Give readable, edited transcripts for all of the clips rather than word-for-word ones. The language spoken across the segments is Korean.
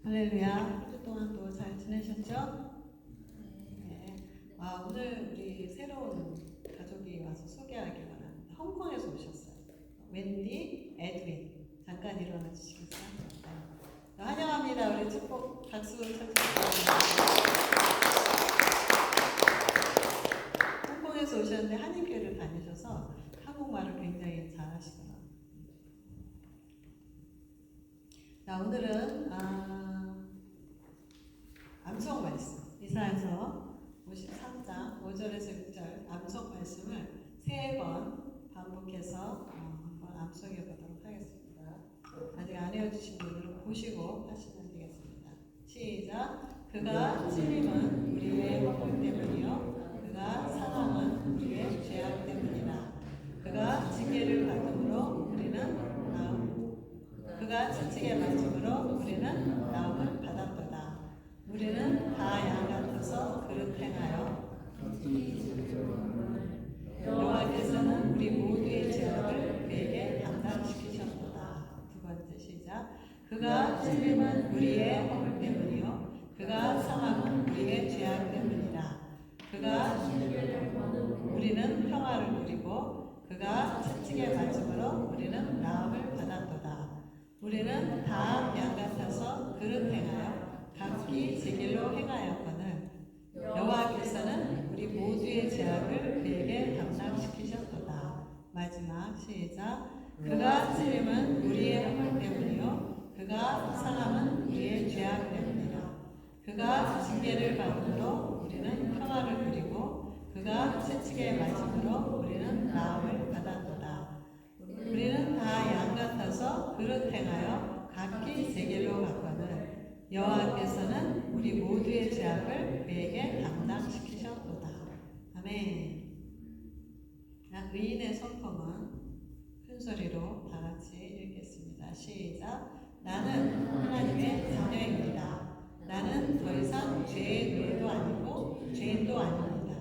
할렐루야. 한 주 동안도 잘 지내셨죠? 네. 오늘 우리 새로운 가족이 와서 소개하기 바랍니다. 홍콩에서 오셨어요. 웬디, 에드윈. 잠깐 일어나 주시겠어요? 네. 환영합니다. 우리 축복 박수 쳐주세요. 홍콩에서 오셨는데 한인교회를 다니셔서 한국말을 굉장히 잘하시더라고요. 자, 오늘은 암송 말씀, 이사야서 53장 5절에서 6절 암송 말씀을 3번 반복해서 한번 암송해 보도록 하겠습니다. 아직 안 외워주신 분들은 보시고 하시면 되겠습니다. 시작. 그가 찔림은 우리의 허물 때문이요 그가 상함은 우리의 죄악 때문이라. 그가 징계를 받음으로 우리는 그가 채찍에 맞음으로 우리는 나음을 받았도다. 우리는 다 양 같아서 그릇 행하여 여호와께서는 우리 모두의 죄악을 그에게 담당시키셨도다. 두 번째 시작. 그가 찔림은 우리의 허물 때문이요 그가 상함은 우리의 죄악 때문이라. 그가 우리는 평화를 누리고 그가 채찍에 맞음으로 우리는 나음을 받았도다. 우리는 다 양 같아서 그릇 행하여 각기 제 길로 행하였거늘 여호와께서는 우리 모두의 죄악을 그에게 담당시키셨도다. 마지막 시작. 그가 찔림은 우리의 허물 때문이요 그가 상함은 우리의 죄악 때문이라. 그가 징계를 받음으로 우리는 평화를 누리고 그가 채찍에 맞음으로 우리는 나음을 받았도다. 우리는 다 양 같아서 그릇 행하여 각기 제 길로 갔거늘 여호와께서는 우리 모두의 죄악을 그에게 담당시키셨도다. 아멘. 의인의 성품은 큰 소리로 다 같이 읽겠습니다. 시작. 나는 하나님의 자녀입니다. 나는 더 이상 죄의 노예도 아니고 죄인도 아닙니다.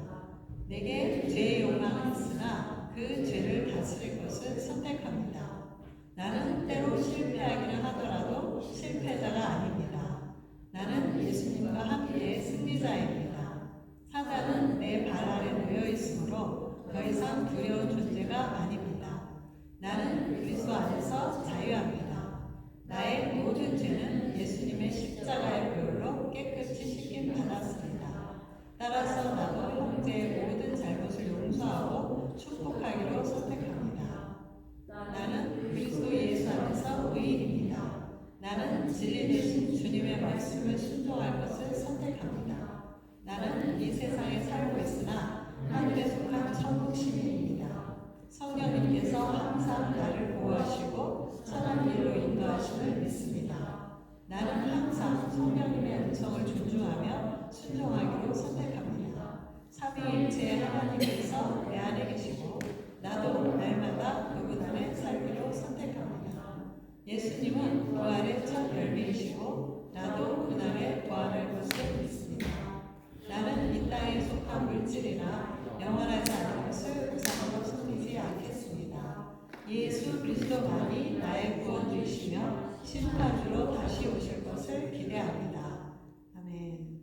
내게 죄의 욕망은 있으나 그 죄를 다스릴 것을 선택합니다. 나는 때로 실패하기는 하더라도 실패자가 아닙니다. 나는 예수님과 함께 승리자입니다. 사단은 내 발 아래 놓여 있으므로 더 이상 두려운 존재가 아닙니다. 나는 그리스도 안에서 자유합니다. 나의 모든 죄는 예수님의 십자가의 보혈로 깨끗이 씻김 받았습니다. 따라서 나도 형제의 모든 잘못을 용서하고 축복하기로 선택합니다. 나는 그리스도 예수 안에서 의인입니다. 나는 진리 대신 주님의 말씀을 순종할 것을 선택합니다. 나는 이 세상에 살고 있으나 하늘에 속한 천국 시민입니다. 성령님께서 항상 나를 보호하시고 선한 길로 인도하심을 믿습니다. 나는 항상 성령님의 음성을 존중하며 순종하기로 선택합니다. 삼위일체 하나님께서 내 안에 계시고 나도 날마다 그분 안에 살기로 선택합니다. 예수님은 부활의 첫 열매이시고 나도 그날에 부활할 것을 믿습니다. 나는 이 땅에 속한 물질이나 영원하지 않은 것을 우상으로 섬기지 않겠습니다. 예수 그리스도만이 나의 구원주이시며 심판주로 다시 오실 것을 기대합니다. 아멘.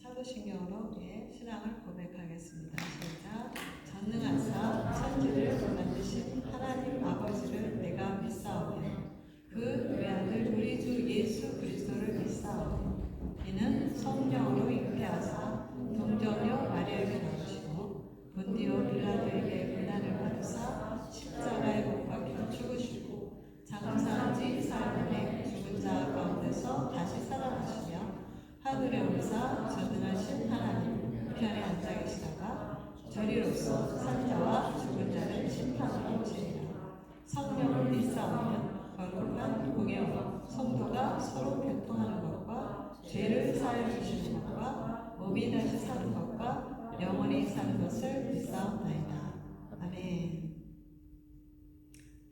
사도신경으로 우리의 신앙을 고백하겠습니다. 시작. 전능하사 천지를 만드신 하나님 아버지를 내가 믿사오며 그 외아들 우리 주 예수 그리스도를 믿사오며 이는 성령으로 잉태하사 동정녀 마리아에게 나오시고 본디오 빌라도에게 고난을 받으사 십자가에 못 박혀 죽으시고 장사한 지 사흘 만에 죽은 자 가운데서 다시 살아나시며 하늘에 오르사 전능하신 하나님 우편에 앉아 계시다가 저리로서 산자와 죽은 자를 심판하러 오시리라. 성령을 믿사오며 거룩한 공예와 성도가 서로 교통하는 것과 죄를 사하여 주시는 것과 몸이 다시 사는 것과 영원히 사는 것을 믿사옵나이다. 아멘.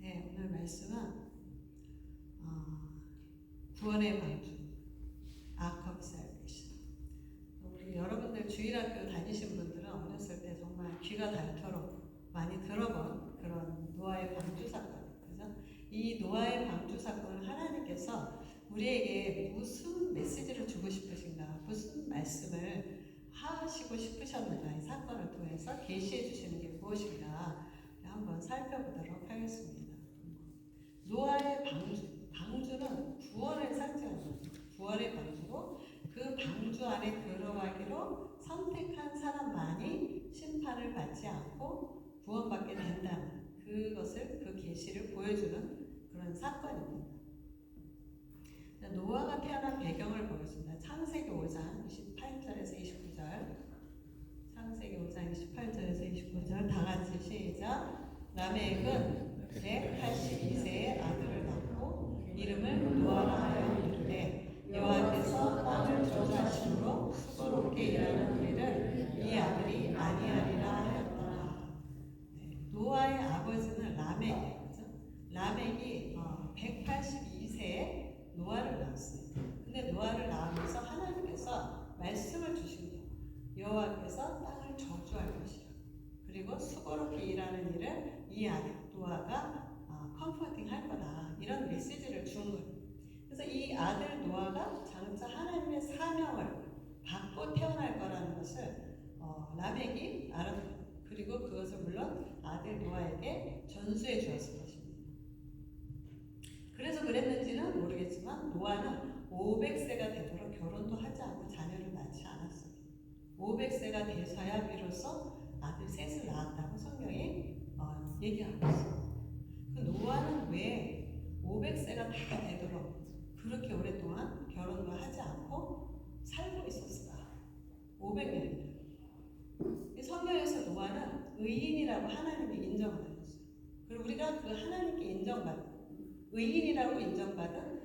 네, 오늘 말씀은 구원의 방주. Ark of Salvation. 우리 여러분들 주일학교 다니신 분들은 어렸을 때 정말 귀가 닳도록 많이 들어본 그런 노아의 방주 사건. 그래서 이 노아의 방주 사건을 하나님께서 우리에게 무슨 메시지를 주고 싶으신가, 무슨 말씀을 하시고 싶으셨는가, 이 사건을 통해서 계시해 주시는 게 무엇인가 한번 살펴보도록 하겠습니다. 노아의 방주는 구원을 상징합니다. 구원의 방주로 그 방주 안에 들어가기로 선택한 사람만이 심판을 받지 않고 구원받게 된다는 그것을, 그 계시를 보여주는 그런 사건입니다. 노아가 태어난 배경을 보겠습니다. 창세기 5장 28절에서 29절. 창세기 5장 28절에서 29절 다 같이 시작. 라멕은 182세의 아들을 낳고 이름을 노아라 하여 이르되 여호와께서 땅을 저주하심으로 수고롭게 일하는 우리를 이 아들이 아니하리라 하였더라. 노아의 아버지는 라멕이에요. 라멕이 182세에 노아를 낳았어요. 근데 노아를 낳으면서 하나님께서 말씀을 주신 거예요. 여호와께서 땅을 저주할 것이라. 그리고 수고롭게 일하는 일을 이 아들 노아가 컴포팅 할 거다. 이런 메시지를 준 거예요. 그래서 이 아들 노아가 장차 하나님의 사명을 받고 태어날 거라는 것을 라멕이 알았고, 그리고 그것을 물론 아들 노아에게 전수해 주었을 것입니다. 그래서 그랬는지는 모르겠지만 노아는 500세가 되도록 결혼도 하지 않고 자녀를 낳지 않았어요. 500세가 돼서야 비로소 아들 셋을 낳았다고 성경이 얘기하고 있어요. 그 노아는 왜 500세가 다 되도록 그렇게 오랫동안 결혼도 하지 않고 살고 있었을까? 500년이나. 성경에서 노아는 의인이라고 하나님이 인정을 하셨어요. 그리고 우리가 그 하나님께 인정받은, 의인이라고 인정받은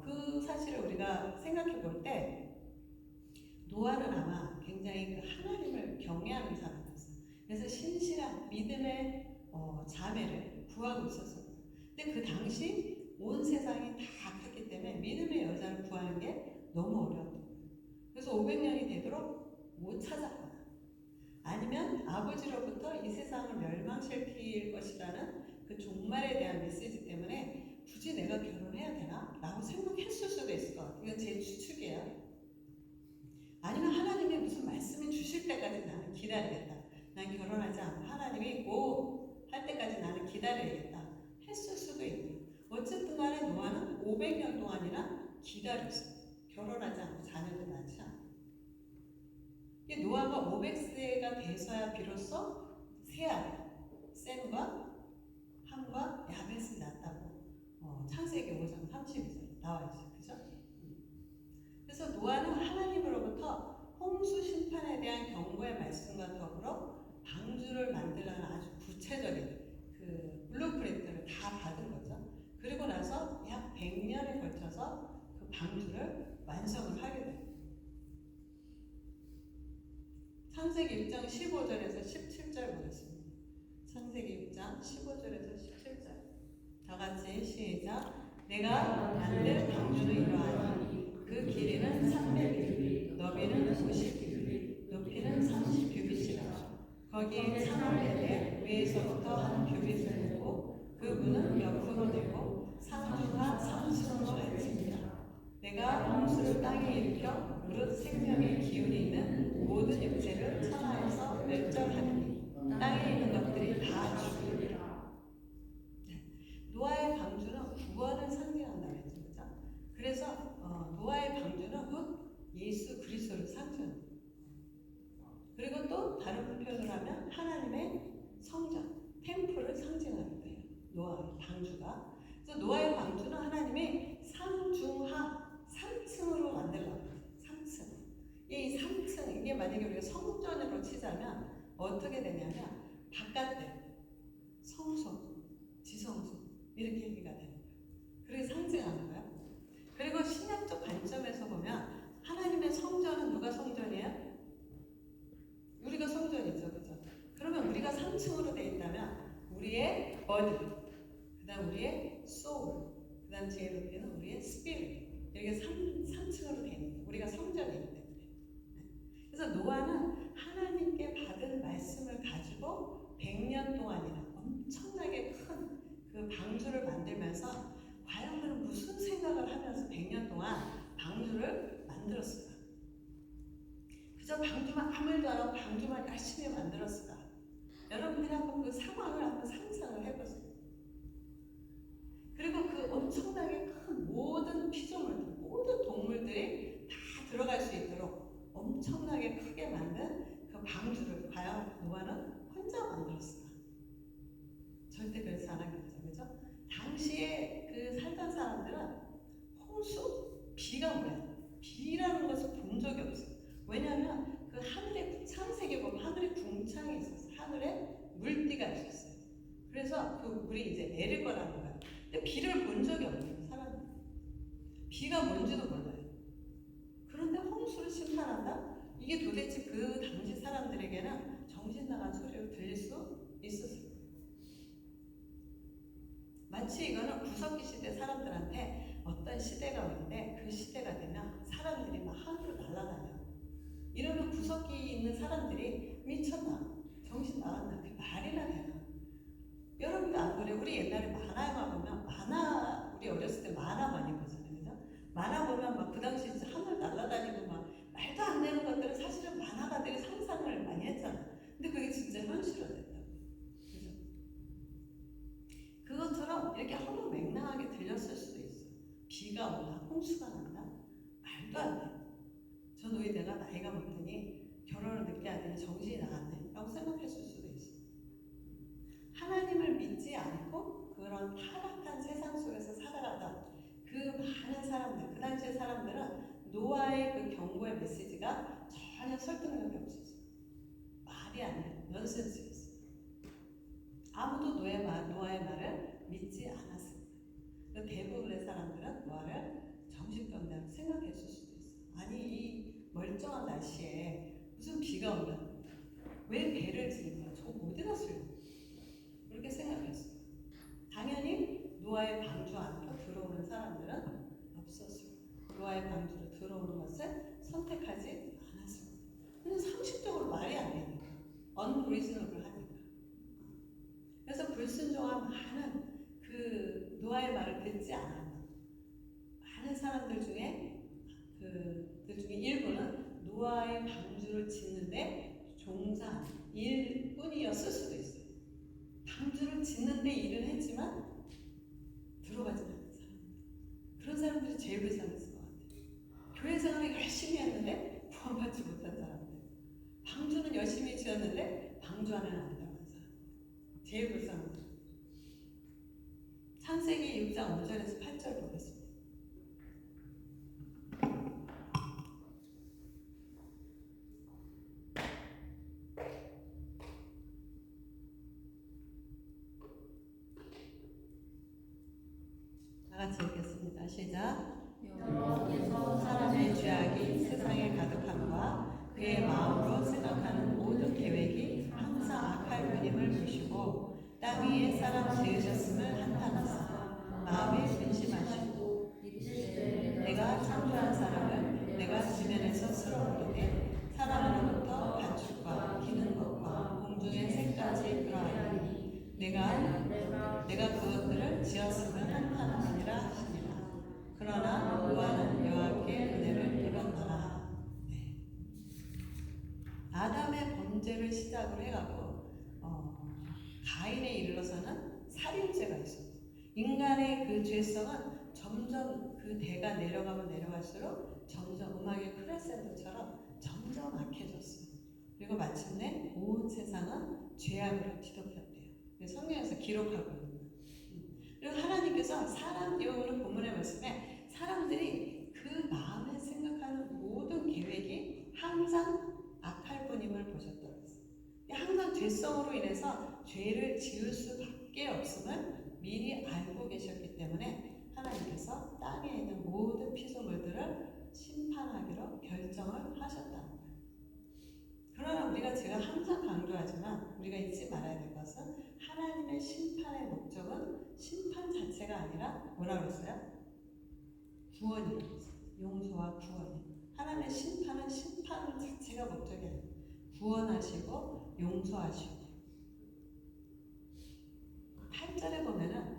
그 사실을 우리가 생각해 볼 때 노아는 아마 굉장히 그 하나님을 경외하는 사람이었어요. 그래서 신실한 믿음의 자매를 구하고 있었어요. 근데 그 당시 온 세상이 다 악했기 때문에 믿음의 여자를 구하는 게 너무 어려웠던 거예요. 그래서 500년이 되도록 못 찾았거나 아니면 아버지로부터 이 세상을 멸망시킬 것이라는 그 종말에 대한 메시지 때문에 굳이 내가 결혼해야 되나? 라고 생각했을 수도 있을 것 같아요. 이건 제 추측이에요. 아니면 하나님이 무슨 말씀을 주실 때까지 나는 기다리겠다. 난 결혼하지 않고 하나님이 꼭 할 때까지 나는 기다려야겠다. 했을 수도 있고요. 어쨌든 간에 노아는 500년 동안이나 기다렸어요. 결혼하지 않고 자녀도 낳지 않고. 노아가 500세가 돼서야 비로소 세 아들, 셈과 함과 야벳을 낳았다고 창세기 5장 32절 나와 있어요. 그죠? 그래서 노아는 하나님으로부터 홍수 심판에 대한 경고의 말씀과 더불어 방주를 만들라는 아주 구체적인 그 블루프린트를 다 받은 거죠. 그리고 나서 약 100년에 걸쳐서 그 방주를 완성을 하게 돼요. 창세기 6장 15절에서 17절 보겠습니다. 창세기 6장 15절에서 17절 다 같이 시작. 내가 만들 방주는 이러하니 그 길이는 300규빗, 너비는 50규빗, 높이는 30규빗이라. 거기에 창을 내되 위에서부터 한 규빗을 두고 그 문은 옆으로 되고 상중하 3층으로 갈지니라. 내가 홍수를 땅에 일으켜 무릇 생명의 기운이 있는 모든 육체를 천하에서 멸절하니 땅에 있는 것들이 다 죽으리라. 노아의 방주는 구원을 상징한다고 했죠. 그죠? 그래서 노아의 방주는 곧 예수 그리스도를 상징합니다. 그리고 또 다른 표현을 하면 하나님의 성전, 템플을 상징하는 거예요. 노아의 방주가. 그래서 노아의 방주는 하나님이 상중하 3층으로 만들라고 해요. 3층. 이 3층, 이게 만약에 우리가 성전으로 치자면 어떻게 되냐면 바깥에 성소, 지성소 이렇게 얘기가 되는 거예요. 그게 상징하는 거예요. 그리고 신약적 관점에서 보면 하나님의 성전은 누가 성전이에요? 우리가 성전이죠. 그죠? 그러면 우리가 3층으로 되어 있다면 우리의 body, 그 다음 우리의 soul, 그 다음 제일 높이는 우리의 spirit, 이렇게 3 층으로 되어 있는 거예요. 우리가 성전이기 때문에. 그래서 노아는 하나님께 받은 말씀을 가지고 100년 동안이나 엄청나게 큰 그 방주를 만들면서 과연 그는 무슨 생각을 하면서 100년 동안 방주를 만들었을까? 그저 방주만 아무 일도 안 하고 방주만 열심히 만들었을까? 여러분들이 한번 그 상황을 한번 상상을 해보세요. 그리고 그 엄청나게 큰 모든 피조물들, 모든 동물들이 다 들어갈 수 있도록 엄청나게 크게 만든 그 방주를 과연 노아는 혼자 만들었을까? 절대 그래서 안 하겠죠, 그죠? 당시에 그 살던 사람들은 홍수, 비가 뭐야? 비라는 것을 본 적이 없어요. 왜냐하면 그 하늘에 창세기 보면 하늘에 궁창이 있었어요. 하늘에 물띠가 있었어요. 그래서 그 물이 이제 내릴 거라는 거예요. 근데 비를 본 적이 없는 사람들. 비가 뭔지도 몰라요. 그런데 홍수를 심판한다? 이게 도대체 그 당시 사람들에게는 정신 나간 소리로 들릴 수 있었어요. 마치 이거는 구석기 시대 사람들한테 어떤 시대가 오는데 그 시대가 되면 사람들이 막 하늘을 날아다녀. 이러면 구석기 있는 사람들이 미쳤나? 정신 나갔나? 그게 말이나 되나? 여러분도 안 그래요? 우리 옛날에 만화만 보면 만화 우리 어렸을 때 만화 많이 보잖아요, 그죠? 만화 보면 막 그 당시 진짜 하늘 날아다니고 막 말도 안 되는 것들은 사실은 만화가들이 상상을 많이 했잖아. 근데 그게 진짜 현실화됐다. 그죠? 그것처럼 이렇게 허무맹랑하게 들렸을 수도 있어. 비가 온다, 홍수가 난다, 말도 안 돼. 전 왜 내가 나이가 먹더니 결혼을 늦게 하더니 정신이 나갔네 라고 생각했을 수도 있어. 하나님을 믿지 않고 그런 타락한 세상 속에서 살아가던 그 많은 사람들, 그 당시의 사람들은 노아의 그 경고의 메시지가 전혀 설득력이 없었어. 말이 안 돼. 넌센스였어. 아무도 노아의 말을 믿지 않았습니다. 대부분의 사람들은 노아를 정신병자로 생각했을 수도 있어. 아니 이 멀쩡한 날씨에 무슨 비가 온다. 왜 배를 지는 거야? 저거 어디 갔어요? 그렇게 생각했어요. 당연히 노아의 방주 안으로 들어오는 사람들은 없었어요. 노아의 방주로 들어오는 것을 선택하지 않았습니다. 근데 상식적으로 말이 안 되니까. unreasonable 하니까. 그래서 불순종한 많은 그 노아의 말을 듣지 않았던 많은 사람들 중에 그들 중에 일부는 노아의 방주를 짓는데 종사한 일뿐이었을 수도 있어요. 방주를 짓는데 일을 했지만 들어가지 않는 사람들. 그런 사람들이 제일 불쌍했을 것 같아요. 교회 생활을 열심히 했는데 구원받지 못한 사람들. 방주는 열심히 지었는데 방주 안에는 안 들어간 사람. 제일 불쌍한 사람. 창세기 6장 5절에서 8절 보겠습니다. 같이 읽겠습니다. 시작. 여호와께서 사람의 죄악이 세상에 가득함과 그의 마음으로 생각하는 모든 계획이 항상 악할 뿐임을 보시고 땅 위에 사람 지으셨음을 한탄하사 마음에 근심하시고 내가 창조한 사람을 내가 지면에서 쓸어버리되 사람으로부터 가축과 기는 것과 공중의 새까지 그러하니 내가 그것들을 지었음을 한탄하니라 하시니라. 그러나 노아는 여호와께 은혜를 입었노라. 네. 아담의 범죄를 시작으로 해가고 가인에 이르러서는 살인죄가 있었고 인간의 그 죄성은 점점 그 대가 내려가면 내려갈수록 점점 음악의 크레센도처럼 점점 악해졌어요. 그리고 마침내 온 세상은 죄악으로 뒤덮였대요. 성경에서 기록하고 있는 거예요. 그리고 하나님께서 오늘 본문의 말씀에 사람들이 그 마음에 생각하는 모든 계획이 항상 악할 뿐임을 보셨다고 했어요. 항상 죄성으로 인해서 죄를 지을 수밖에 없음을 미리 알고 계셨기 때문에 하나님께서 땅에 있는 모든 피조물들을 심판하기로 결정을 하셨다는 거예요. 그러나 제가 항상 강조하지만 우리가 잊지 말아야 될 것은 하나님의 심판의 목적은 심판 자체가 아니라 뭐라고 했어요? 구원이라고 했어요. 용서와 구원이에요. 하나님의 심판은 심판 자체가 목적이 아니에요. 구원하시고 용서하시고. 8절에 보면은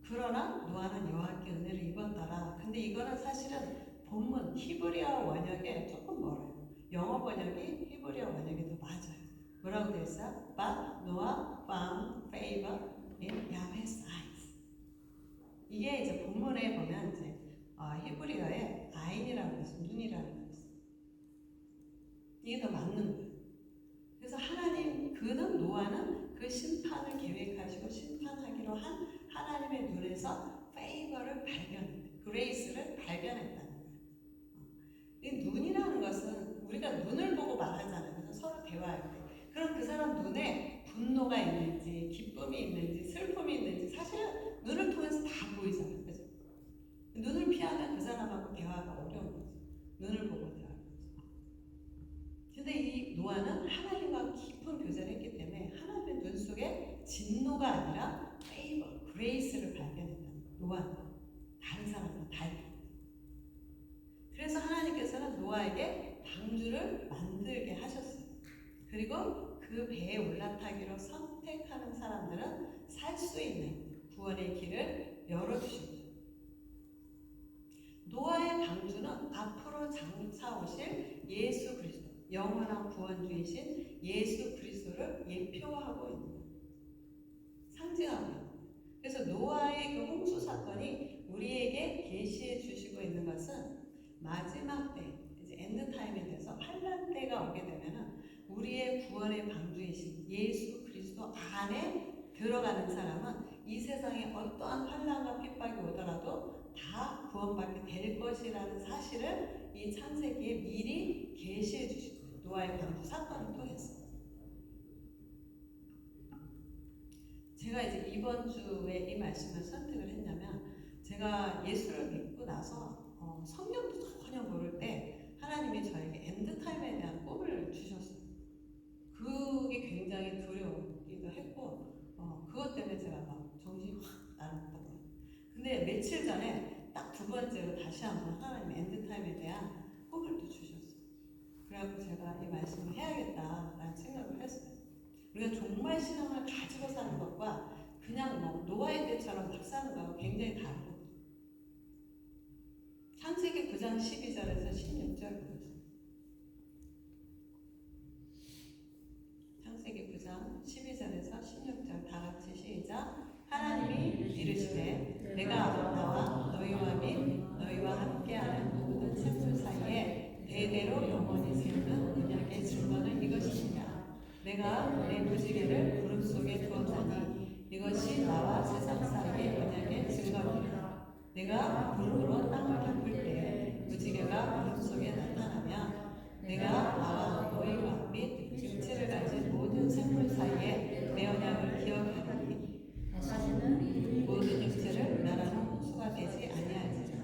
그러나 노아는 여호와께 은혜를 입었더라. 근데 이거는 사실은 본문 히브리어 원역에 조금 멀어요. 영어 번역이 히브리어 원역이 더 맞아요. 뭐라고 되어 있어요? But Noah found favor in Yahweh's eyes. 이게 이제 본문에 보면 이제 히브리어에 아인이라고 해서 눈이라는 거 있어요. 이게 더 맞는 거예요. 그래서 하나님, 그는 노아는 그 심판을 계획하시고 심판하기로 한 하나님의 눈에서 페이버를 발견했다. 그레이스를 발견했다는 거예요. 이 눈이라는 것은 우리가 눈을 보고 말하잖아요. 그래서 서로 대화할 때. 그럼 그 사람 눈에 분노가 있는지, 기쁨이 있는지, 슬픔이 있는지 사실은 눈을 통해서 다 보이잖아요. 그죠? 눈을 피하면 그 사람하고 대화가 어려운 거죠. 눈을 보고 대화하는 거죠. 근데 이 노아는 하나님과 깊은 교제를 했기 때문에 하나님의 눈 속에 진노가 아니라 페이버, 그레이스를 발견했다는 거예요. 노아는 다른 사람과 달리. 그래서 하나님께서는 노아에게 방주를 만들게 하셨어요. 그리고 그 배에 올라타기로 선택하는 사람들은 살 수 있는 구원의 길을 열어주신 거죠. 노아의 방주는 앞으로 장사오실 예수 그리스도, 영원한 구원주이신 예수 그리스도를 예표하고 있는 거예요. 상징하고 있는 거예요. 그래서 노아의 그 홍수 사건이 우리에게 계시해 주시고 있는 것은 마지막 때, 이제 엔드타임에 대해서 환란 때가 오게 되면은 우리의 구원의 방주이신 예수 그리스도 안에 들어가는 사람은 이 세상에 어떠한 환란과 핍박이 오더라도 다 구원받게 될 것이라는 사실을 이 창세기에 미리 계시해 주신 거예요. 노아의 방주 사건을 통해서. 제가 이제 이번 주에 이 말씀을 선택을 했냐면, 제가 예수를 믿고 나서 성경도 전혀 모를 때 하나님이 저에게 엔드타임에 대한 꿈을 주셨어요. 그게 굉장히 두려우기도 했고 그것 때문에 제가 막 정신이 확 나갔던 거예요. 근데 며칠 전에 딱 두 번째로 다시 한번 하나님의 엔드타임에 대한 꿈을 또 주셨어요. 그래갖고 제가 이 말씀을 해야겠다라는 생각을 했어요. 우리가 정말 신앙을 가지고 사는 것과 그냥 뭐 노아의 때처럼 막 사는 거하고 굉장히 다르거든요. 창세기 9장 12절에서 16절 보세요. 창세기 9장 12절에서 16절 다 같이 시작. 하나님이 이르시되 내가 나와 너희와 및 너희와 함께하는 모든 생물 사이에 대대로 영원히 세우는 언약의 증거는 이것이니라. 내가 내 무지개를 구름 속에 두었나니 이것이 나와 세상 사이의 언약의 증거니라. 내가 구름으로 땅을 덮을 때 무지개가 구름 속에 나타나면 내가 나와 너희와 및 육체를 가진 모든 생물 사이에 내 언약을 기억하리니 다시는 모든 육체를 나라는 홍수가 되지 아니하리라.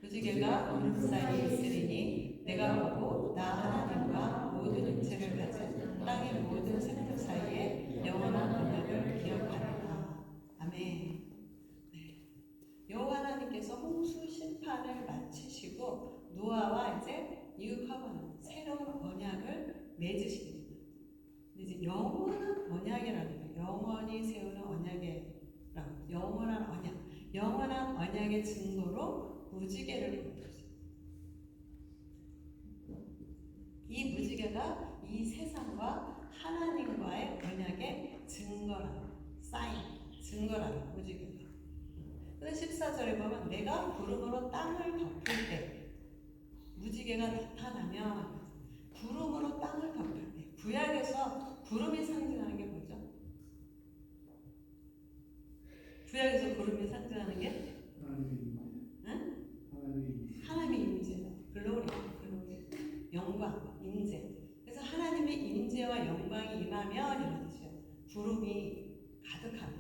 무지개가 구름 사이에 있으리니 내가 보고 나 하나님과 모든 육체를 가진 땅의 모든 생물 사이에 영원한 언약을 기억하리라. 아멘. 여호와 하나님께서 홍수 심판을 마치시고 노아와 이제 뉴 커버넌트, 새로운 언약을 맺으십니다. 이제 영원한 언약이라는 거예요. 영원히 세우는 언약이라고. 영원한 언약. 영원한 언약의 증거로 무지개를 보여줬어요. 이 무지개가 이 세상과 하나님과의 언약의 증거라는, 사인, 증거라는 무지개가. 근데 14절에 보면 내가 구름으로 땅을 덮을 때 무지개가 나타나면 구름으로 땅을 덮을 때, 구약에서 구름이 상징하는 게 뭐죠? 구약에서 구름이 상징하는 게? 응? 하나님의 임재, 글로리, 영광, 임재. 그래서 하나님의 임재와 영광이 임하면 이런 뜻이에요. 구름이 가득하면.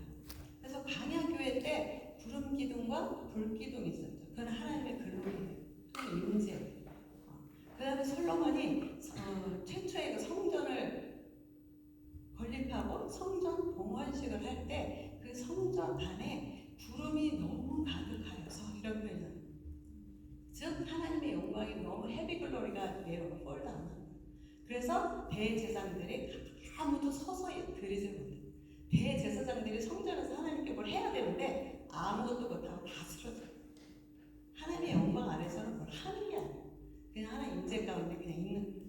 그래서 광야교회 때 구름 기둥과 불 기둥이 있었죠. 그건 하나님의 글로리예요. 하나님의 임재. 그 다음에 솔로몬이 최초의 성전을 건립하고 성전 봉헌식을 할 때 그 성전 안에 구름이 너무 가득하여서 이런 표현이에요. 하나님의 영광이 너무 헤비 글로리가 예로가 폴다운 거예요. 그래서 대제사장들이 아무도 서서히 드리지 못해요. 대제사장들이 성전에서 하나님께 뭘 해야 되는데 아무것도 못하고 다 쓰러져요. 하나님의 영광 아래서는 뭘 하는 게 아니에요. 그냥 하나님 임재 가운데 그냥 있는 거예요.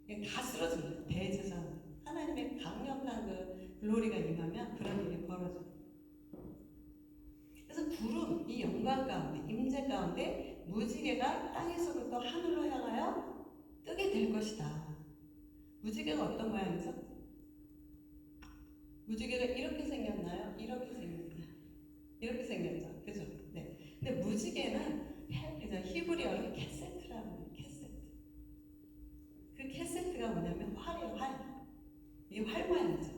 그냥 다 쓰러집니다. 대제사장. 하나님의 강력한 그 글로리가 임하면 그런 일이 벌어져요. 그래서 구름, 이 영광 가운데, 임재 가운데 무지개가 땅에서부터 하늘로 향하여 뜨게 될 것이다. 무지개가 어떤 모양이죠? 무지개가 이렇게 생겼나요? 이렇게 생겼나요? 이렇게 생겼죠. 그죠? 네. 근데 무지개는 히브리어로 캐세트라고 해요. 캐세트. 그 캐세트가 뭐냐면 활이에요. 활. 이게 활 모양이죠.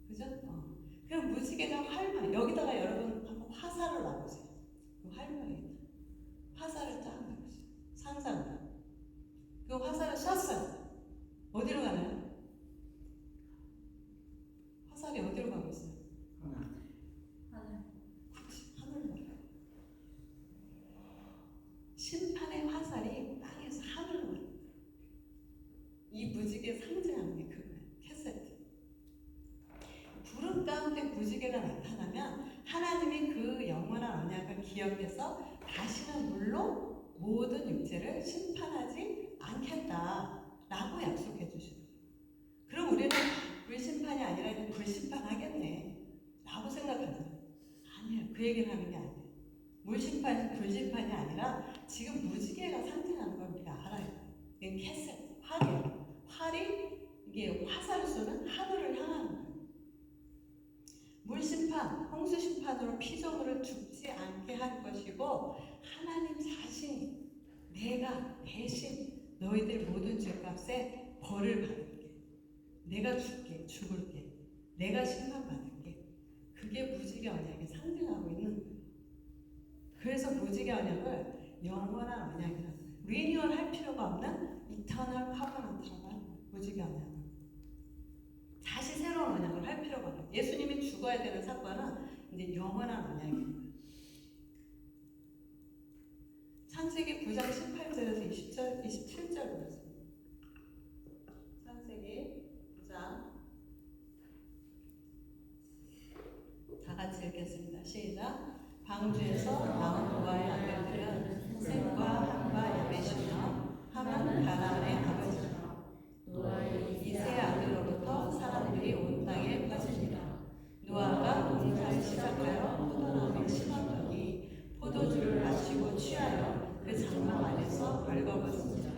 그죠? 그럼 무지개가 활 모양. 여기다가 여러분 한번 화살을 놔보세요. 그 활 모양이다. 화살을 쫙 놔보세요. 상상을. 그 화살을 쐈어요. 어디로 가나요? 화살이 어디로 가고 있어요? 하늘. 그렇지, 하늘로 가요. 심판의 화살이 땅에서 하늘로 가요. 이 무지개 상징하는 게 그거예요. 캐세트. 구름 가운데 무지개가 나타나면 하나님이 그 영원한 언약을 기억해서 다시는 물로 모든 육체를 심판하지 않겠다라고 약속해 주시는 거예요. 그럼 우리는 불심판이 아니라 이제 불심판하겠네 라고 생각하잖아요. 아니에요. 그 얘기를 하는 게 아니에요. 물심판, 불심판이 아니라 지금 무지개가 상징하는 걸 우리가 알아야 돼요. 이게 캐세트, 활이에요. 활이 이게 화살을 쏘는 하늘을 향하는 거예요. 물심판, 홍수심판으로 피조물을 죽지 않게 할 것이고 하나님 자신이 내가 대신 너희들 모든 죄값에 벌을 받을게. 내가 죽을게. 내가 심판받을게. 그게 무지개 언약이 상징하고 있는 거예요. 그래서 무지개 언약을 영원한 언약이라고 해요. 리뉴얼 할 필요가 없는 이터널 커버넌트라고 하는 거예요. 무지개 언약을. 다시 새로운 언약을 할 필요가 없어요. 예수님이 죽어야 되는 사건은 이제 영원한 언약이에요. 창세기 9장 18절에서 27절 보겠습니다. 창세기 9장 다 같이 읽겠습니다. 시작. 방주에서 나온 노아의 아들들은 셈과 함과 야벳이며 함은 가나안의 아버지며 노아의 이 세 아들로부터 사람들이 온 땅에 퍼집니다. 노아가 농사를 시작하여 포도나무를 심었더니 포도주를 마시고 취하여 그 장막 안에서 벌거벗습니다.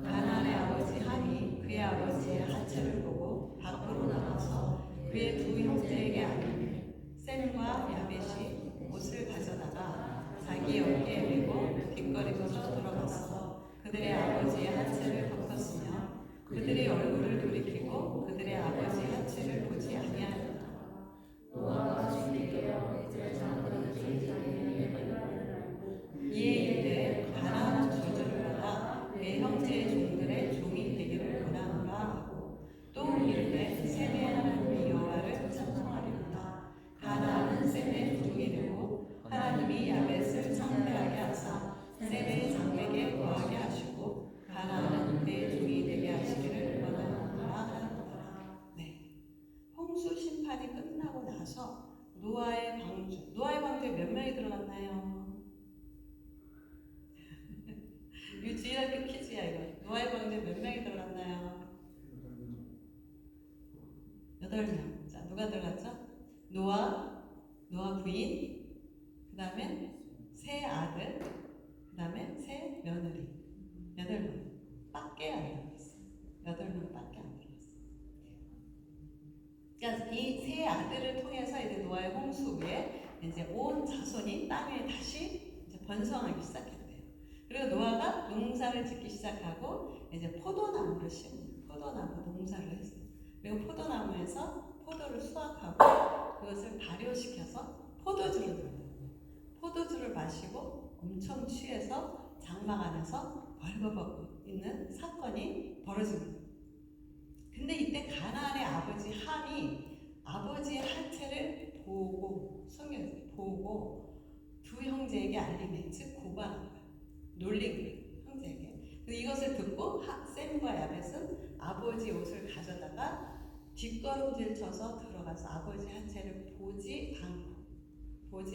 가나안의 아버지 함이 그의 아버지의 하체를 보고 밖으로 나가서 그의 두 형제에게 알리니 셈과 야벳이 옷을 가져다가 자기 어깨에 메고 뒷거리부터 들어가서 그들의 아버지의 하체를 벗겼으며 그들의 얼굴을 돌이키고 그들의 아버지의 하체를 보지 아니하였다. 노아가 주님께 이스라엘 자손을 이에 이르되 가나안은 저주를 받아 내 형제의 종들의 종이 되기를 원하노라 하고 또 이르되 셈의 하나님 여호와를 찬송하리로다. 가나안은 셈의 종이 되고 하나님이 야벳을 창대하게 하사 셈의 장맥에 거하게 하시고 가나안은 그의 종이 되게 하시기를 원하노라 하였더라. 네. 홍수 심판이 끝나고 나서 노아의 방주에 몇 명이 들어갔나요? 이 주일학교 퀴즈야 이거. 노아의 방주에 몇 명이 들어갔나요? 8명. 자, 누가 들어갔죠? 노아 부인, 그 다음에 세 아들, 그 다음에 세 며느리. 8명 밖에 안 들어갔어요. 8명 밖에 안 들어갔어요. 그러니까 이 세 아들을 통해서 이제 노아의 홍수 후에 이제 온 자손이 땅에 다시 이제 번성하기 시작했대요. 그리고 노아가 농사를 짓기 시작하고 이제 포도나무를 심는 포도나무 농사를 했어요. 그리고 포도나무에서 포도를 수확하고 그것을 발효시켜서 포도주를 만들어요. 포도주를 마시고 엄청 취해서 장막 안에서 벌거벗고 있는 사건이 벌어집니다. 근데 이때 가나안의 아버지 함이 아버지의 하체를 보고 두 형제에게 알리매 즉 고발한 거예요. 놀린 거예요. 형제에게. 이것을 듣고 샘과 야벳은 아버지 옷을 가져다가 뒷걸음질 쳐서 들어가서 아버지 하체를 보지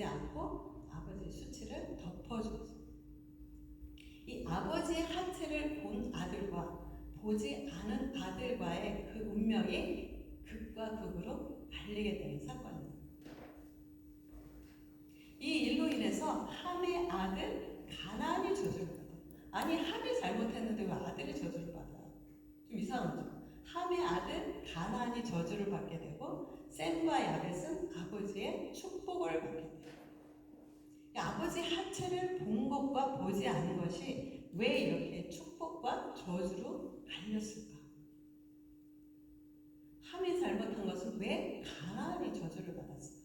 않고 아버지 수치를 덮어주었어요. 이 아버지의 하체를 본 아들과 보지 않은 아들과의 그 운명이 극과 극으로 갈리게 되는 사건입니다. 이 일로 인해서 함의 아들 가나안이 저주를 받아요. 아니 함이 잘못했는데 왜 아들이 저주를 받아요? 좀 이상하죠? 함의 아들 가나안이 저주를 받게 되고 셈과 야벳은 아버지의 축복을 받게 돼요. 아버지 하체를 본 것과 보지 않은 것이 왜 이렇게 축복과 저주로 갈렸을까? 함이 잘못한 것은 왜 가나안이 저주를 받았을까?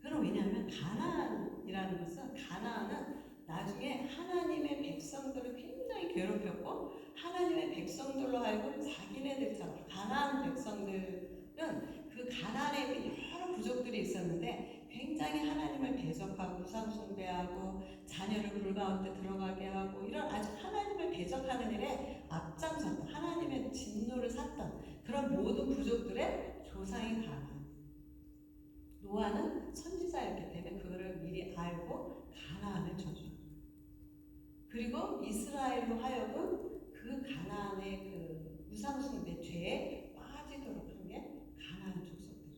그럼 왜냐하면 가나안이라는 것은 가나안은 나중에 하나님의 백성들을 굉장히 괴롭혔고 하나님의 백성들로 하여금 자기네들처럼 가나안 백성들은 그 가나안에 여러 부족들이 있었는데 굉장히 하나님을 대적하고 우상 숭배하고 자녀를 불 가운데 들어가게 하고 이런 아주 하나님을 대적하는 일에 앞장섰던 하나님의 진노를 샀던 그런 모든 부족들의 조상이 가나안. 노아는 선지자였기 때문에 그거를 미리 알고 가나안을 저주합니다. 그리고 이스라엘로 하여금 그 가나안의 그 우상 숭배 죄에 빠지도록 한 게 가나안 족속들.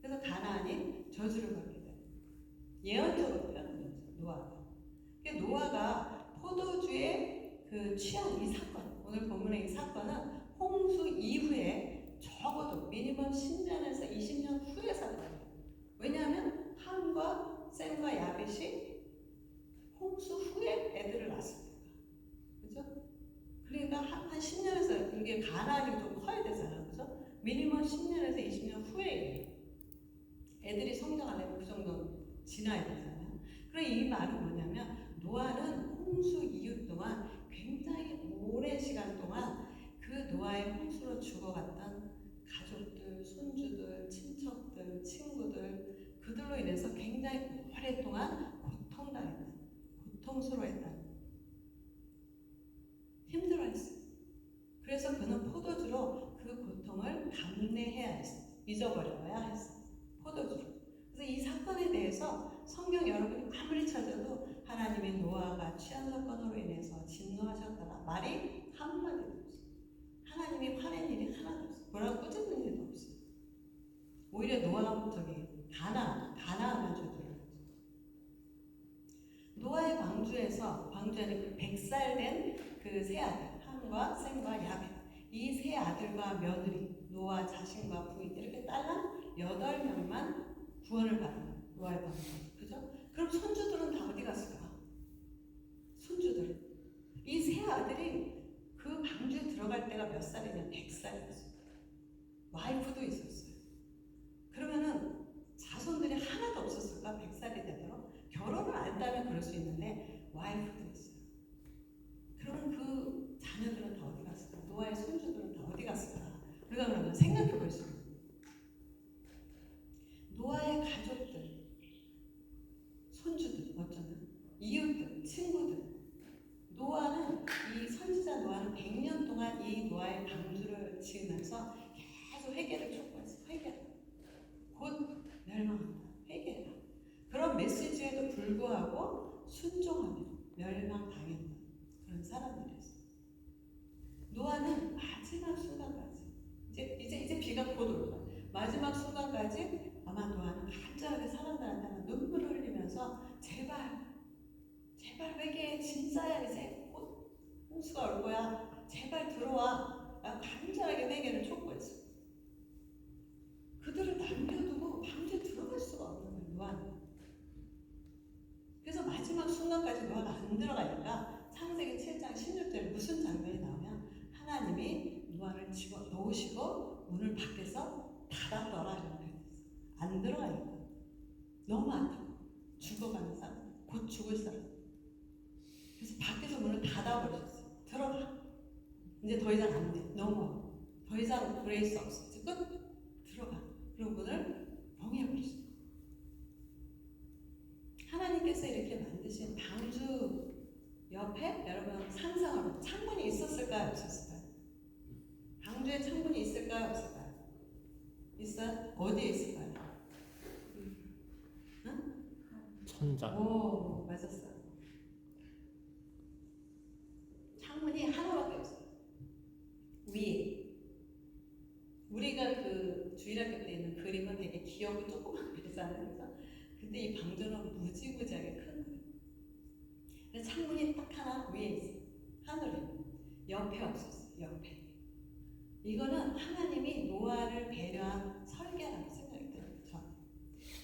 그래서 가나안이 저주를 받게 돼요. 예언적으로 표현한 거죠. 노아가. 노아가 포도주에 그 취한 이 사건, 오늘 본문의 이 사건은 홍수 이후에 적어도 미니멈 10년에서 20년 후의 사건이에요. 왜냐하면 함과 셈과 야벳이 홍수 후에 애들을 낳았으니까. 그죠? 그러니까 한 10년에서 이게 가나안이 좀 커야 되잖아요. 그죠? 미니멈 10년에서 20년 후에 애들이 성장하려면 그 정도 지나야 되잖아요. 그럼 이 말은 뭐냐면 노아는 홍수 이후 동안 굉장히 오랜 시간 동안 그 노아의 홍수로 죽어갔던 가족들, 손주들, 친척들, 친구들 그들로 인해서 굉장히 오랫동안 고통스러워했다. 힘들어했어요. 그래서 그는 포도주로 그 고통을 감내해야 했어요. 잊어버려야 했어요. 포도주로. 그래서 이 사건에 대해서 성경 여러분이 아무리 찾아도 하나님의 노아가 취한 사건으로 인해서 진노하셨다라 말이 한마디도 없어요. 하나님이 화낸 일이 하나도 없어요. 뭐라고 꾸짖는 일도 없어요. 오히려 노아가 가나안만 저주를 하죠. 노아의 광주에는 그 100살 된 그 세 아들 함과 셈과 야벳 이 세 아들과 며느리 노아 자신과 부인 이렇게 딸랑 8명만 구원을 받는 노아의 광주. 그죠? 그럼 손주들은 다 어디 갔을까? 손주들 이 세 아들이 그 방주에 들어갈 때가 몇 살이냐? 100살이었어요. 와이프도 있었어요. 그러면은 자손들이 하나도 없었을까? 100살이 되도록 결혼을 안 따면 그럴 수 있는데 와이프도 있어요. 그러면 그 자녀들은 다 어디 갔을까? 노아의 손주들은 다 어디 갔을까? 우리가 그러면 생각해 볼 수 있어요. 노아의 가족들, 손주들, 어쩌면 이웃들, 친구들. 노아는 이 선지자 노아는 100년 동안 이 노아의 방주를 지으면서 계속 회개를 촉구했어. 회개. 곧 멸망한다. 회개해라. 그런 메시지에도 불구하고 순종하며 멸망당했다. 그런 사람들이었어요. 노아는 마지막 순간까지 이제 비가 곧 올 거야. 마지막 순간까지 아마 노아는 간절하게 사람들한테 눈물을 흘리면서 제발 회개해. 진짜야. 이제 곧 홍수가 올 거야. 제발 들어와. 간절하게 회개를 촉구했어. 그들을 남겨두고 방주에 들어갈 수가 없는 거예요. 노아는. 그래서 마지막 순간까지 노아가 안 들어가니까 창세기 7장 16절에 무슨 장면이 나오면 하나님이 노아를 집어 넣으시고 문을 밖에서 닫았더라 이런 말이 있어요. 안 들어가니까 너무 아프고 죽어가는 사람, 곧 죽을 사람. 그래서 밖에서 문을 닫아버리셨어요. 들어가. 이제 더 이상 안 돼. 넘어. 더 이상 그레이스 없어. 이제 끝. 들어가. 그리고 문을 봉해버리셨어요. 하나님께서 이렇게 만드셨어요. 뜻이 방주 옆에 여러분 상상하고 창문이 있었을까요? 없었을까요? 방주에 창문이 있을까요? 없을까요? 있어요? 어디에 있을까요? 응? 천장. 오, 맞았어요. 창문이 하나밖에 없어요. 위에. 우리가 그 주일학교 때 있는 그림은 되게 귀엽고 조그만 그리잖아요. 그래서 근데 이 방주는 무지무지하게 큰 거예요. 근데 창문이 딱 하나 위에 있어요. 하늘에. 옆에 없었어요. 옆에. 이거는 하나님이 노아를 배려한 설계라고 생각이 들어요. 저는.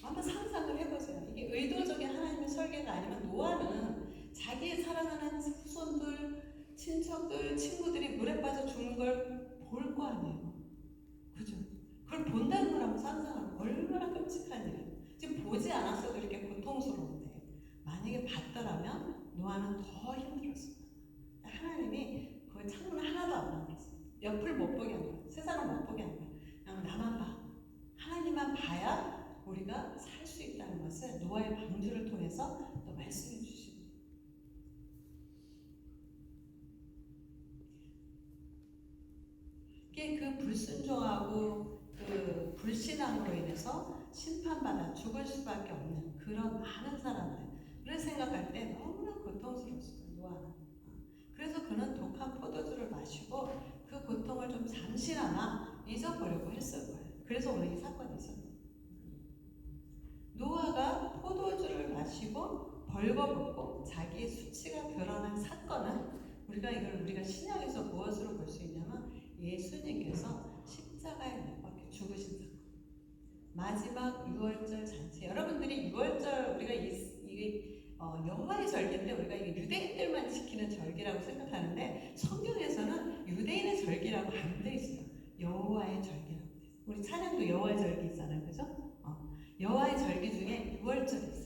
한번 상상을 해보세요. 이게 의도적인 하나님의 설계가 아니면 노아는 자기 사랑하는 후손들, 친척들, 친구들이 물에 빠져 죽는 걸 볼 거 아니에요. 그죠? 그걸 본다는 걸 한번 상상하면 얼마나 끔찍한 일이에요. 지금 보지 않았어도 이렇게 고통스러운데 만약에 봤더라면 노아는 더 힘들었어요. 하나님이 그 창문 하나도 안 만들었어요. 옆을 못 보게 한 거예요. 세상을 못 보게 한 거예요. 그냥 나만 봐. 하나님만 봐야 우리가 살 수 있다는 것을 노아의 방주를 통해서 또 말씀해 주십니다. 이게 그 불순종하고 그 불신앙으로 인해서 심판받아 죽을 수밖에 없는 그런 많은 사람들을 생각할 때 너무나 고통스러웠어요. 노아는. 그래서 그는 독한 포도주를 마시고 그 고통을 좀 잠시나마 잊어보려고 했을 거예요. 그래서 오늘 이 사건이 있었어요. 노아가 포도주를 마시고 벌거벗고 자기의 수치가 드러난 사건은 우리가 신약에서 무엇으로 볼 수 있냐면 예수님께서 십자가에 못 박혀 죽으신 사건. 마지막 유월절 잔치. 여러분들이 유월절 우리가 여호와의 절기인데 우리가 이게 유대인들만 지키는 절기라고 생각하는데 성경에서는 유대인의 절기라고 안 돼 있어요. 여호와의 절기라고 돼 있어요. 우리 찬양도 여호와의 절기 있잖아요, 그죠? 여호와의 절기 중에 유월절이 있어요.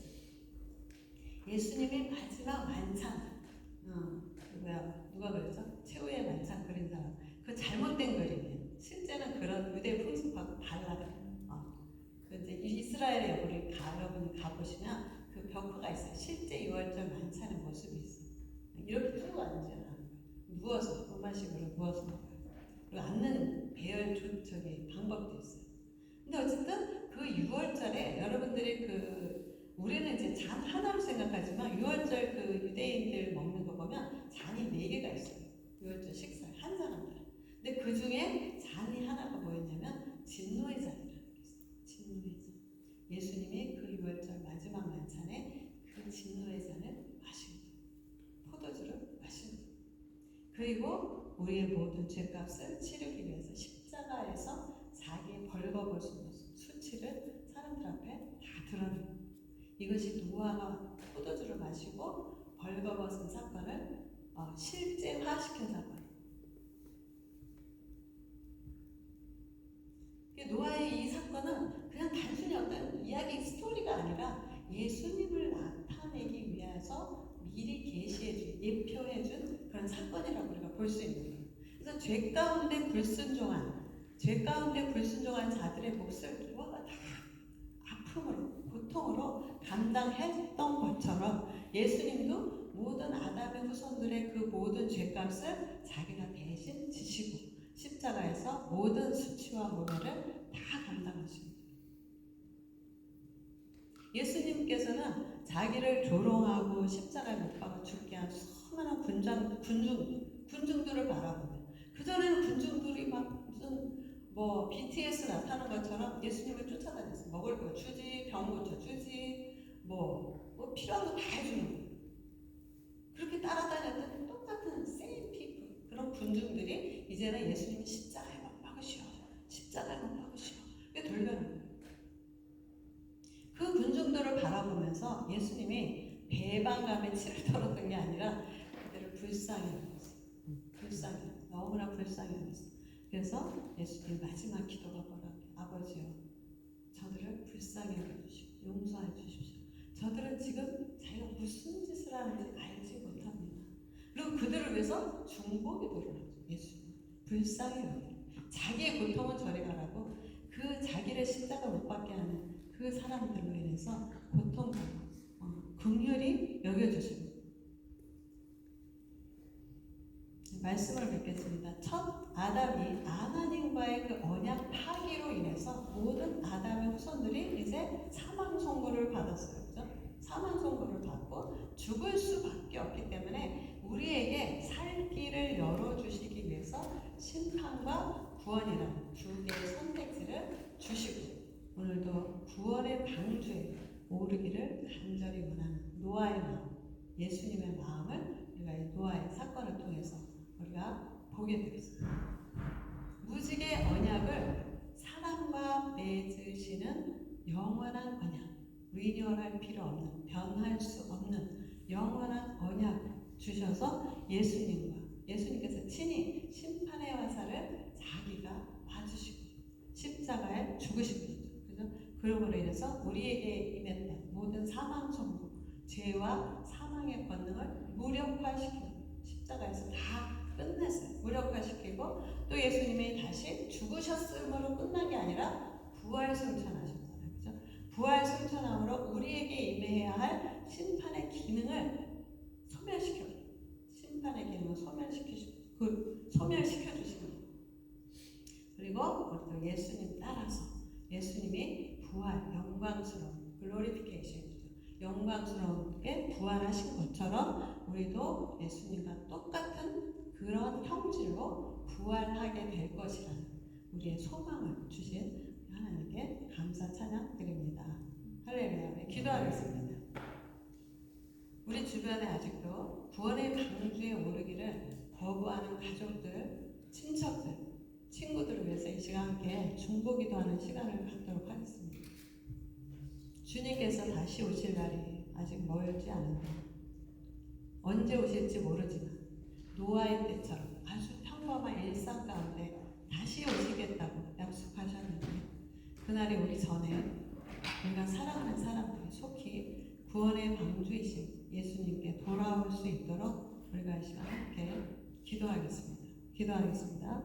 예수님이 마지막 만찬. 누가 그랬죠? 최후의 만찬 그린 사람. 그 잘못된 그림이에요. 실제는 그런 유대 풍습하고 달라요. 그 이제 이스라엘에 여러분이 가보시면 그 벽화가 있어요. 실제 유월절 만찬의 모습이 있어요. 이렇게 풀고 앉지 않아요. 누워서 음식으로 누워서 먹어요. 그리고 앉는 방법도 있어요. 근데 어쨌든 그 유월절에 여러분들이 우리는 이제 잔 하나로 생각하지만 유월절 그 유대인들 먹는 거 보면 잔이 4개가 있어요. 유월절 식사에 한 사람들. 근데 그 중에 잔이 하나가 뭐였냐면 진노의 잔이라는 게 있어요. 진노의 잔. 예수님이 그 유월절 마지막 만찬에 그 진노의 잔을 마신 거예요. 포도주를 마신 거예요. 그리고 우리의 모든 죄값을 치르기 위해서 십자가에서 자기의 벌거벗은 모습, 수치를 사람들 앞에 다 드러낸 거예요. 이것이 노아가 포도주를 마시고 벌거벗은 사건을 실제화시킨 사건이에요. 노아의 이 사건은 그냥 단순히 어떤 이야기 스토리가 아니라 예수님을 나타내기 위해서 미리 계시해준, 예표해준 그런 사건이라고 우리가 볼 수 있는 거예요. 그래서 죄 가운데 불순종한 자들의 몫을 노아가 다 아픔으로, 고통으로 감당했던 것처럼 예수님도 모든 아담의 후손들의 그 모든 죄값을 자기가 대신 지시고 십자가에서 모든 수치와 모멸을 다 감당하십니다. 예수님께서는 자기를 조롱하고 십자가에 못 박아 죽게 한 수많은 군중들을 바라보며 그전에는 군중들이 막 무슨 BTS 나타나는 것처럼 예수님을 쫓아다녔어요. 먹을 거 주지, 병 고쳐 주지, 뭐 필요한 거 다 해주는 거예요. 그렇게 따라다녔던 똑같은 same people, 그런 군중들이 이제는 예수님이 십자가에 못 박으시오. 십자가에 못 박으시오. 그게 돌변한 거예요. 그 군중들을 바라보면서 예수님이 배반감에 치를 떨었던 게 아니라 그들을 불쌍히 여겼어요. 너무나 불쌍히 여겼어요. 그래서 예수님 마지막 기도가 뭐라고? 아버지요, 저들을 불쌍히 여겨주시고 용서해 주십시오. 저들은 지금 자기가 무슨 짓을 하는지 알지 못합니다. 그리고 그들을 위해서 중보기 도를 하죠. 예수님 불쌍히 여겨. 자기의 고통은 저리 가라고 그 자기를 십자가 못 박게 하는 그 사람들로 인해서 고통받고 긍휼히 여겨주시고. 말씀을 뵙겠습니다. 첫 아담이 하나님과의 그 언약 파기로 인해서 모든 아담의 후손들이 이제 사망 선고를 받았어요. 그죠? 사망 선고를 받고 죽을 수밖에 없기 때문에 우리에게 살 길을 열어주시기 위해서 심판과 구원이라는 두 개의 선택지를 주시고, 오늘도 구원의 방주에 오르기를 간절히 원하는 노아의 마음, 예수님의 마음을 우리가 이 노아의 사건을 통해서 우리가 보게 되었습니다. 무지개 언약을 사람과 맺으시는 영원한 언약, 리뉴얼할 필요 없는, 변할 수 없는 영원한 언약 주셔서 예수님께서 친히 심판의 화살을 자기가 맞으시고 십자가에 죽으신 거죠. 그죠? 그러므로 인해서 우리에게 임했던 모든 사망 선고, 죄와 사망의 권능을 무력화시키는, 십자가에서 다 끝냈어요. 무력화시키고, 또 예수님이 다시 죽으셨음으로 끝난 게 아니라 부활 승천하셨잖아요. 그죠? 부활 승천함으로 우리에게 임해야 할 심판의 기능을 소멸시켜요. 심판의 기능을 소멸시켜 주시는 거예요. 그리고 우리도 예수님 따라서 예수님이 부활, 영광스러운 글로리피케이션이죠. 영광스럽게 부활하신 것처럼 우리도 예수님과 똑같은 그런 형질로 부활하게 될 것이라는 우리의 소망을 주신 하나님께 감사 찬양 드립니다. 할렐루야. 기도하겠습니다. 우리 주변에 아직도 구원의 방주에 오르기를 거부하는 가족들, 친척들, 친구들을 위해서 이 시간 함께 중보기도하는 시간을 갖도록 하겠습니다. 주님께서 다시 오실 날이 아직 멀지 않은데, 언제 오실지 모르지만 노아의 때처럼 아주 평범한 일상 가운데 다시 오시겠다고 약속하셨는데, 그날이 오기 전에 우리가 사랑하는 사람들이 속히 구원의 방주이신 예수님께 돌아올 수 있도록 우리가 이 시간 함께 기도하겠습니다. 기도하겠습니다.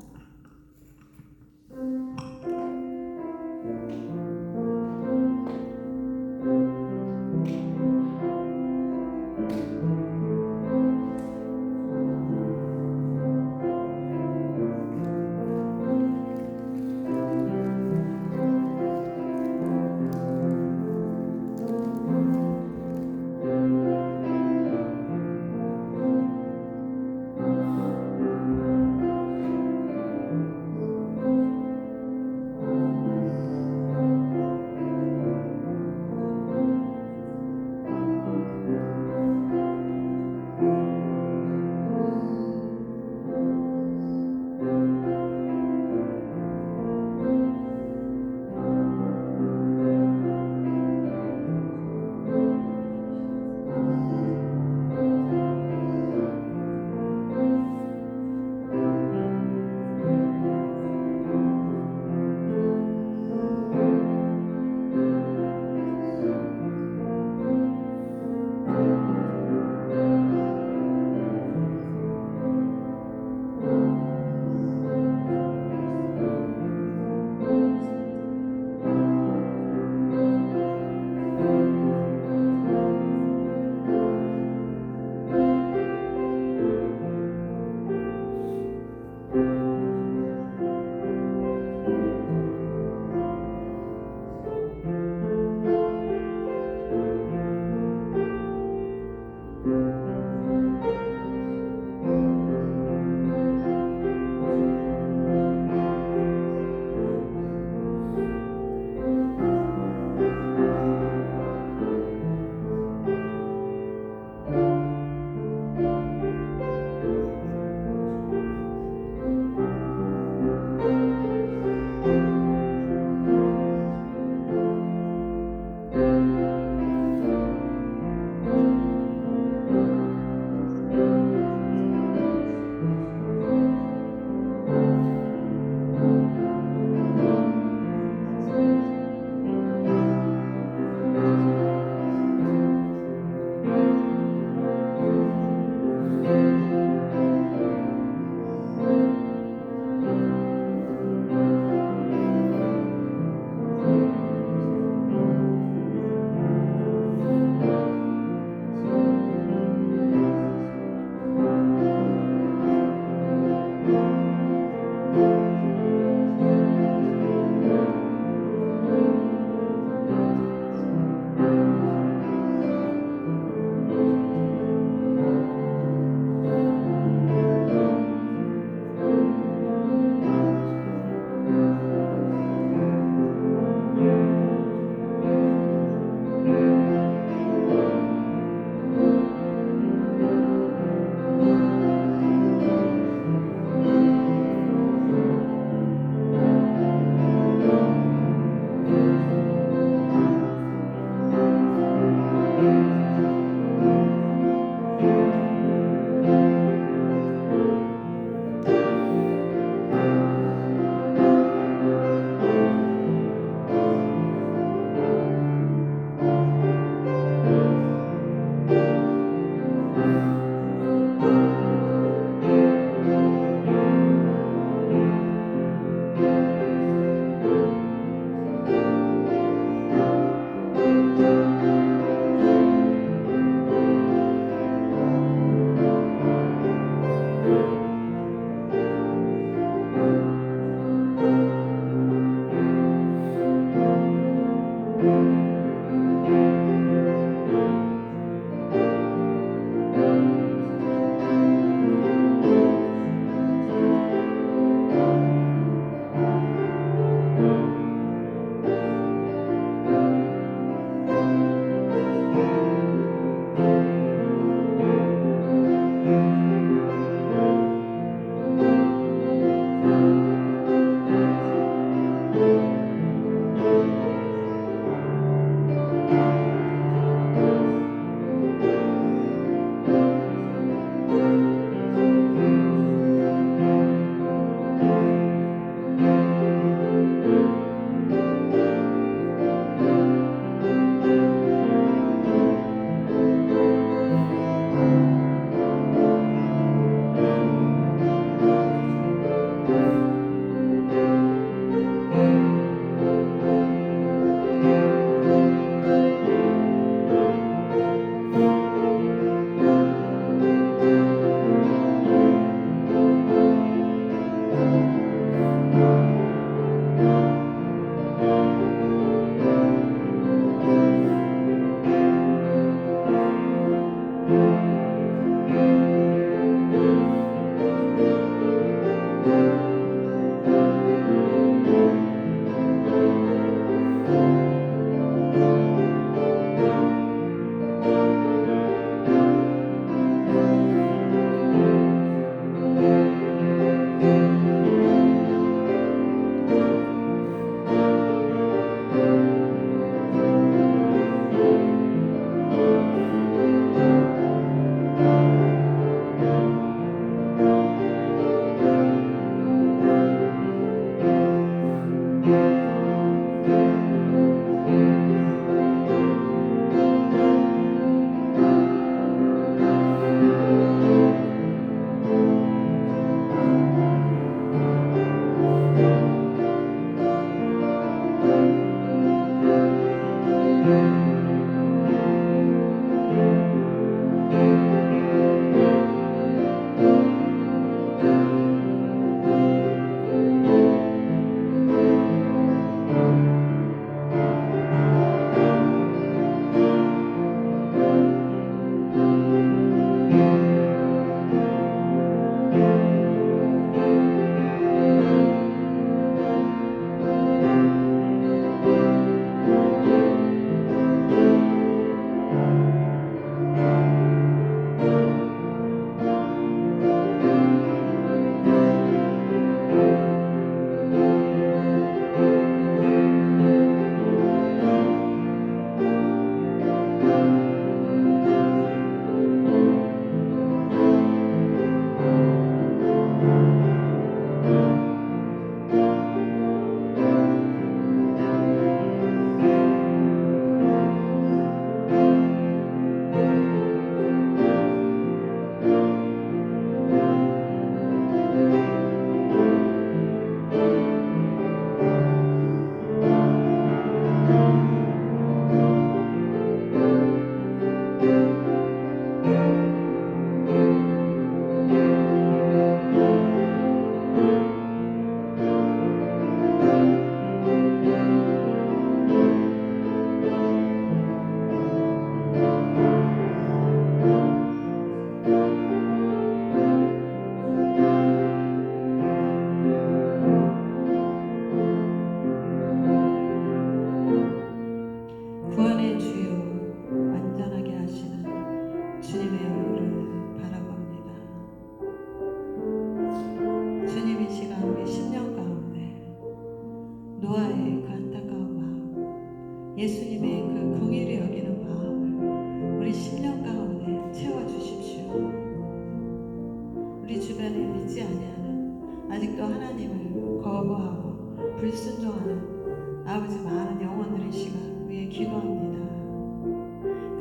아버지 많은 영혼들의 시간 위에 기도합니다.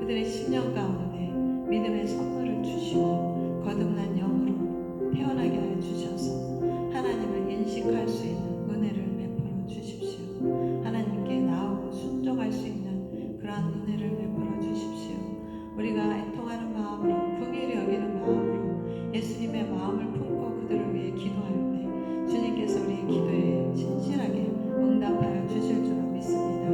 그들의 심령 가운데 믿음의 선물을 주시고 거듭난 영으로 태어나게 하여 주셔서 하나님을 인식할 수 있는 은혜를 베풀어 주십시오. 하나님께 나오고 순종할 수 있는 그러한 은혜를 베풀어 주십시오. 우리가 애통하는 마음으로 긍휼히 여기는 마음으로 예수님의 마음을 품고 그들을 위해 기도할 때 주님께서 우리의 기도에 신실하게 응답하여 주실 줄로 믿습니다.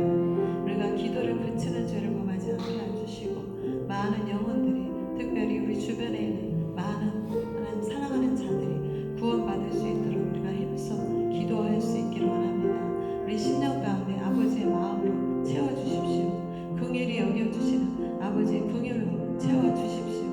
우리가 기도를 그치는 죄를 범하지 않게 해주시고 많은 영혼들이 특별히 우리 주변에 있는 많은 하나님 사랑하는 자들이 구원받을 수 있도록 우리가 힘써 기도할 수 있기를 원합니다. 우리 심령 가운데 아버지의 마음으로 채워주십시오. 긍휼히 여겨주시는 아버지의 긍휼로 채워주십시오.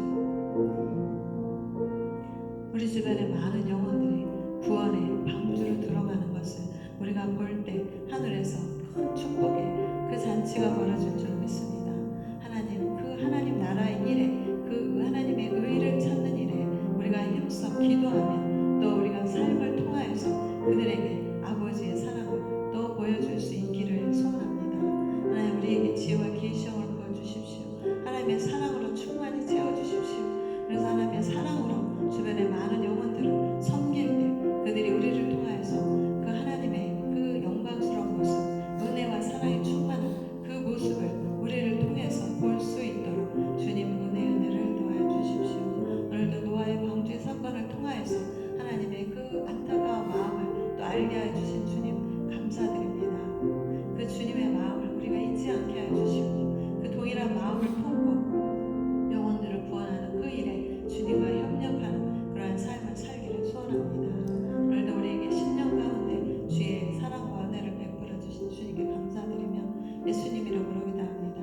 우리 주변에 많은 영혼들이 구원의 방주로 들어가는 것을 우리가 볼 때 하늘에서 큰 축복의 그 잔치가 벌어질 줄 믿습니다. 하나님, 그 하나님 나라의 일에 그 하나님의 의를 찾는 일에 우리가 힘써 기도하면 또 우리가 삶을 통하여서 그들에게 아버지의 사랑을 또 보여줄 수 있기를 소원합니다. 하나님, 우리에게 지혜와 계시형을 보여주십시오. 하나님의 사랑으로 충만히 채워주십시오. 그래서 하나님의 사랑으로 주변의 많은 영혼들을 섬길 때 그들이 우리를 통하여서 그 하나님의 그 영광스러운 모습, 은혜와 사랑이 충만한 그 모습을 우리를 통해서 볼 수 있도록 주님 은혜를 더하여 주십시오. 오늘도 노아의 방주의 사건을 통하여서 하나님의 그 안타까운 마음을 또 알게 하여 주신 주님 감사드립니다. 그 주님의 마음을 우리가 잊지 않게 하여 주시고 그 동일한 마음을 품고 영혼들을 구원하는 그 일에 주님과 협력하는 그러한 삶을 살기를 소원합니다. 오늘도 우리에게 심령 가운데 주의 사랑과 은혜를 베풀어 주신 주님께 감사드리며 예수님 이름으로 기도합니다.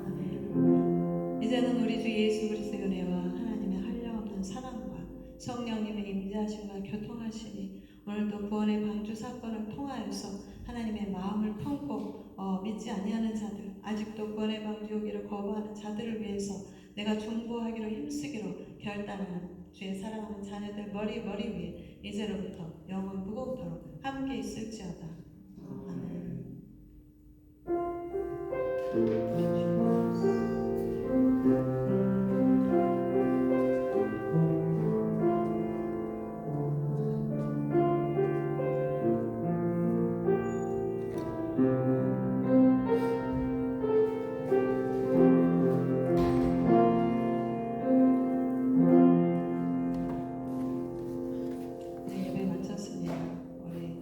아멘. 이제는 우리 주 예수 그리스도의 은혜와 하나님의 한량없는 사랑과 성령님의 임재하심과 교통하심이 오늘도 구원의 방주 사건을 통하여서 하나님의 마음을 품고 믿지 아니하는 자들, 아직도 구원의 방주 오기를 거부하는 자들을 위해서 내가 중보하기로 힘쓰기로 결단하는 주의 사랑하는 자녀들 머리 위에 이제로부터 영원 무궁토록 함께 있을지어다. 아멘. 예배 마쳤습니다. 우리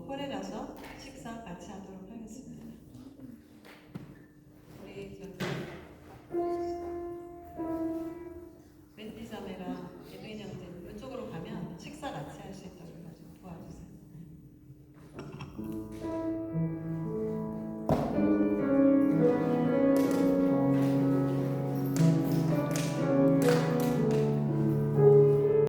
홀에 가서 식사 같이 하도록 하겠습니다. 우리 웬디 자매랑 예빈 형제 이쪽으로 가면 식사 같이 할 수 있어요.